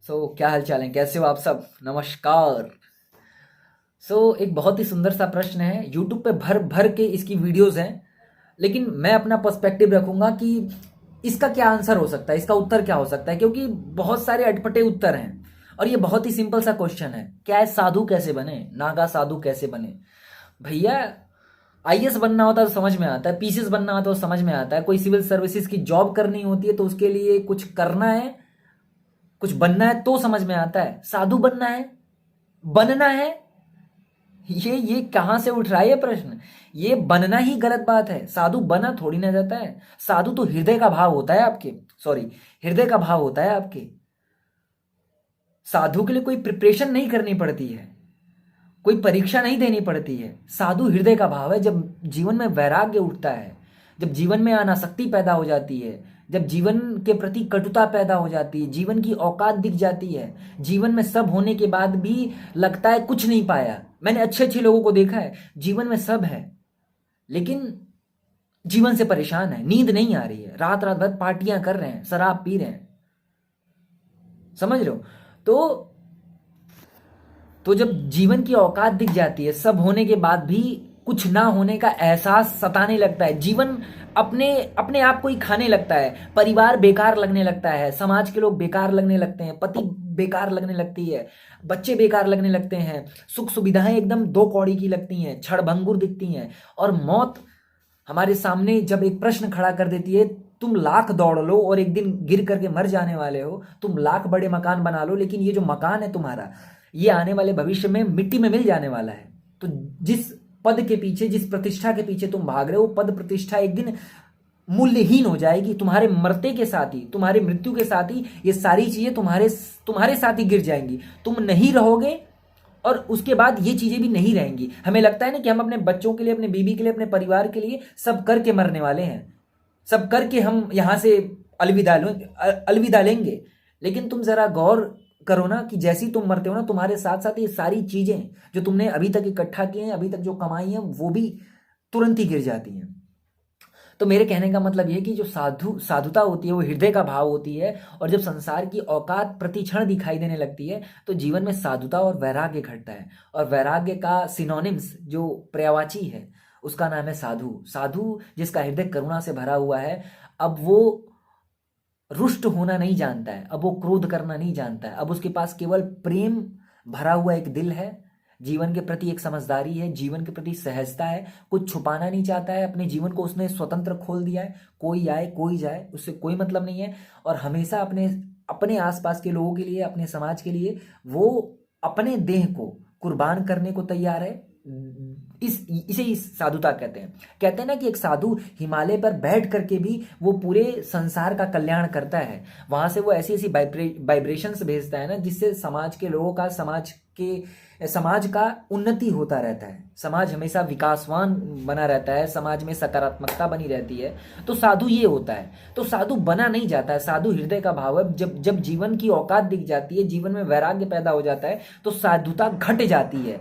क्या हाल चाल है, कैसे हो आप सब? नमस्कार। एक बहुत ही सुंदर सा प्रश्न है। यूट्यूब पे भर भर के इसकी वीडियोस हैं, लेकिन मैं अपना पर्सपेक्टिव रखूंगा कि इसका क्या आंसर हो सकता है, इसका उत्तर क्या हो सकता है, क्योंकि बहुत सारे अटपटे उत्तर हैं। और ये बहुत ही सिंपल सा क्वेश्चन है, क्या है, साधु कैसे बने, नागा साधु कैसे बने? भैया, आईएएस बनना होता है तो समझ में आता है, पीसीएस बनना होता है तो समझ में आता है, कोई सिविल सर्विसेज की जॉब करनी होती है तो उसके लिए कुछ करना है, कुछ बनना है तो समझ में आता है। साधु बनना है, बनना है, ये कहां से उठ रहा है ये प्रश्न? ये बनना ही गलत बात है। साधु बना थोड़ी ना जाता है। साधु तो हृदय का भाव होता है आपके, सॉरी, हृदय का भाव होता है आपके। साधु के लिए कोई प्रिपरेशन नहीं करनी पड़ती है, कोई परीक्षा नहीं देनी पड़ती है। साधु हृदय का भाव है। जब जीवन में वैराग्य उठता है, जब जीवन में अनासक्ति पैदा हो जाती है, जब जीवन के प्रति कटुता पैदा हो जाती है, जीवन की औकात दिख जाती है, जीवन में सब होने के बाद भी लगता है कुछ नहीं पाया। मैंने अच्छे अच्छे लोगों को देखा है, जीवन में सब है लेकिन जीवन से परेशान है, नींद नहीं आ रही है, रात रात भर पार्टियां कर रहे हैं, शराब पी रहे हैं। समझ रहे हो? तो जब जीवन की औकात दिख जाती है, सब होने के बाद भी कुछ ना होने का एहसास सताने लगता है, जीवन अपने अपने आप को ही खाने लगता है, परिवार बेकार लगने लगता है, समाज के लोग बेकार लगने लगते हैं, पति बेकार लगने लगती है, बच्चे बेकार लगने लगते हैं, सुख सुविधाएं एकदम दो कौड़ी की लगती हैं, क्षणभंगुर दिखती हैं। और मौत हमारे सामने जब एक प्रश्न खड़ा कर देती है, तुम लाख दौड़ लो और एक दिन गिर करके मर जाने वाले हो, तुम लाख बड़े मकान बना लो, लेकिन ये जो मकान है तुम्हारा, ये आने वाले भविष्य में मिट्टी में मिल जाने वाला है। तो जिस पद के पीछे, जिस प्रतिष्ठा के पीछे तुम भाग रहे हो, पद प्रतिष्ठा एक दिन मूल्यहीन हो जाएगी। तुम्हारे मरते के साथ ही, तुम्हारे मृत्यु के साथ ही ये सारी चीजें तुम्हारे तुम्हारे साथ ही गिर जाएंगी। तुम नहीं रहोगे और उसके बाद ये चीजें भी नहीं रहेंगी। हमें लगता है ना कि हम अपने बच्चों के लिए, अपने बीबी के लिए, अपने परिवार के लिए सब करके मरने वाले हैं, सब करके हम यहां से अलविदा लेंगे। लेकिन तुम जरा गौर करो ना कि जैसी तुम मरते हो ना, तुम्हारे साथ साथ ये सारी चीजें जो तुमने अभी तक इकट्ठा की हैं, अभी तक जो कमाई हैं, वो भी तुरंत ही गिर जाती हैं। तो मेरे कहने का मतलब यह है कि जो साधुता होती है वो हृदय का भाव होती है। और जब संसार की औकात प्रति क्षण दिखाई देने लगती है तो जीवन में साधुता और वैराग्य घटता है। और वैराग्य का सिनोनिम्स, जो पर्यायवाची है, उसका नाम है साधु। साधु जिसका हृदय करुणा से भरा हुआ है, अब वो रुष्ट होना नहीं जानता है, अब वो क्रोध करना नहीं जानता है, अब उसके पास केवल प्रेम भरा हुआ एक दिल है, जीवन के प्रति एक समझदारी है, जीवन के प्रति सहजता है, कुछ छुपाना नहीं चाहता है, अपने जीवन को उसने स्वतंत्र खोल दिया है। कोई आए कोई जाए, उससे कोई मतलब नहीं है। और हमेशा अपने अपने आसपास के लोगों के लिए, अपने समाज के लिए वो अपने देह को कुर्बान करने को तैयार है। इसे ही साधुता कहते हैं। कहते हैं ना कि एक साधु हिमालय पर बैठ करके भी वो पूरे संसार का कल्याण करता है। वहां से वो ऐसी ऐसी वाइब्रेशंस भेजता है ना, जिससे समाज के लोगों का, समाज का उन्नति होता रहता है, समाज हमेशा विकासवान बना रहता है, समाज में सकारात्मकता बनी रहती है। तो साधु ये होता है। तो साधु बना नहीं जाता है, साधु हृदय का भाव है। जब जब जीवन की औकात दिख जाती है, जीवन में वैराग्य पैदा हो जाता है, तो साधुता घट जाती है।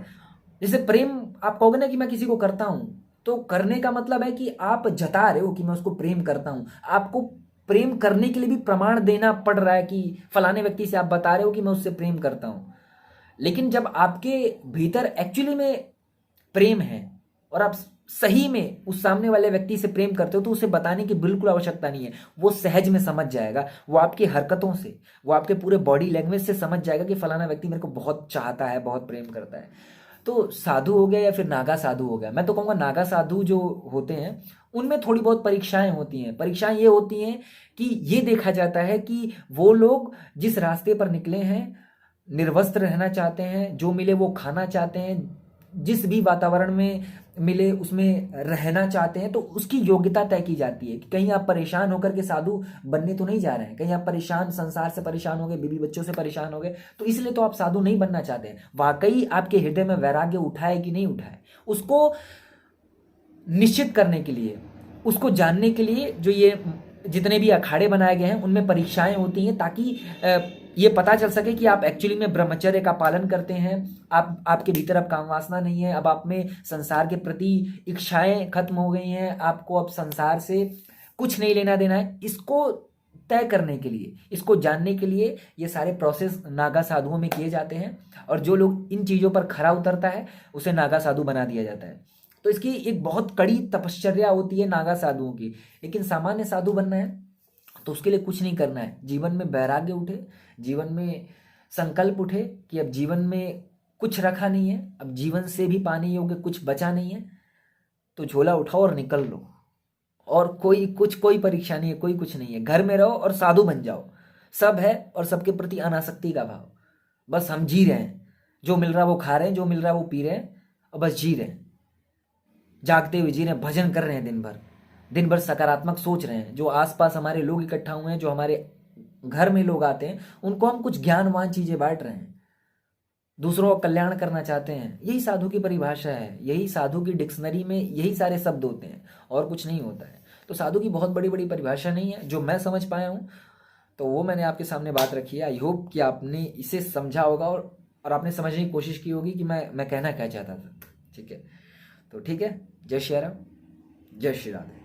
जैसे प्रेम, आप कहोगे ना कि मैं किसी को करता हूं, तो करने का मतलब है कि आप जता रहे हो कि मैं उसको प्रेम करता हूं। आपको प्रेम करने के लिए भी प्रमाण देना पड़ रहा है कि फलाने व्यक्ति से आप बता रहे हो कि मैं उससे प्रेम करता हूं। लेकिन जब आपके भीतर एक्चुअली में प्रेम है और आप सही में उस सामने वाले व्यक्ति से प्रेम करते हो, तो उसे बताने की बिल्कुल आवश्यकता नहीं है। वो सहज में समझ जाएगा, वो आपकी हरकतों से, वो आपके पूरे बॉडी लैंग्वेज से समझ जाएगा कि फलाना व्यक्ति मेरे को बहुत चाहता है, बहुत प्रेम करता है। तो साधु हो गया या फिर नागा साधु हो गया। मैं तो कहूँगा नागा साधु जो होते हैं उनमें थोड़ी बहुत परीक्षाएं होती हैं। परीक्षाएं ये होती हैं कि ये देखा जाता है कि वो लोग जिस रास्ते पर निकले हैं, निर्वस्त्र रहना चाहते हैं, जो मिले वो खाना चाहते हैं, जिस भी वातावरण में मिले उसमें रहना चाहते हैं, तो उसकी योग्यता तय की जाती है कि कहीं आप परेशान होकर के साधु बनने तो नहीं जा रहे हैं, कहीं आप परेशान, संसार से परेशान हो गए, बीवी बच्चों से परेशान हो गए, तो इसलिए तो आप साधु नहीं बनना चाहते हैं। वाकई आपके हृदय में वैराग्य उठा है कि नहीं उठा है, उसको निश्चित करने के लिए, उसको जानने के लिए जो ये जितने भी अखाड़े बनाए गए हैं उनमें परीक्षाएं होती हैं, ताकि ये पता चल सके कि आप एक्चुअली में ब्रह्मचर्य का पालन करते हैं, आपके भीतर अब काम वासना नहीं है, अब आप में संसार के प्रति इच्छाएं खत्म हो गई हैं, आपको अब संसार से कुछ नहीं लेना देना है। इसको तय करने के लिए, इसको जानने के लिए ये सारे प्रोसेस नागा साधुओं में किए जाते हैं। और जो लोग इन चीज़ों पर खरा उतरता है उसे नागा साधु बना दिया जाता है। तो इसकी एक बहुत कड़ी तपश्चर्या होती है नागा साधुओं की। लेकिन सामान्य साधु बनना है तो उसके लिए कुछ नहीं करना है, जीवन में वैराग्य उठे, जीवन में संकल्प उठे कि अब जीवन में कुछ रखा नहीं है, अब जीवन से भी पाने योग्य कुछ बचा नहीं है, तो झोला उठाओ और निकल लो। और कोई परीक्षा नहीं है, कोई कुछ नहीं है, घर में रहो और साधु बन जाओ। सब है और सबके प्रति अनासक्ति का भाव, बस हम जी रहे हैं, जो मिल रहा है वो खा रहे हैं, जो मिल रहा है वो पी रहे हैं, और बस जी रहे हैं, जागते हुए जी रहे हैं, भजन कर रहे हैं, दिन भर सकारात्मक सोच रहे हैं। जो आसपास हमारे लोग इकट्ठा हुए हैं, जो हमारे घर में लोग आते हैं, उनको हम कुछ ज्ञानवान चीजें बांट रहे हैं, दूसरों का कल्याण करना चाहते हैं। यही साधु की परिभाषा है, यही साधु की डिक्शनरी में यही सारे शब्द होते हैं, और कुछ नहीं होता है। तो साधु की बहुत बड़ी बड़ी परिभाषा नहीं है, जो मैं समझ पाया हूँ तो वो मैंने आपके सामने बात रखी है। आई होप कि आपने इसे समझा होगा और आपने समझने की कोशिश की होगी कि मैं कहना क्या चाहता था। ठीक है, तो ठीक है, जय श्री राम, जय श्री राधे।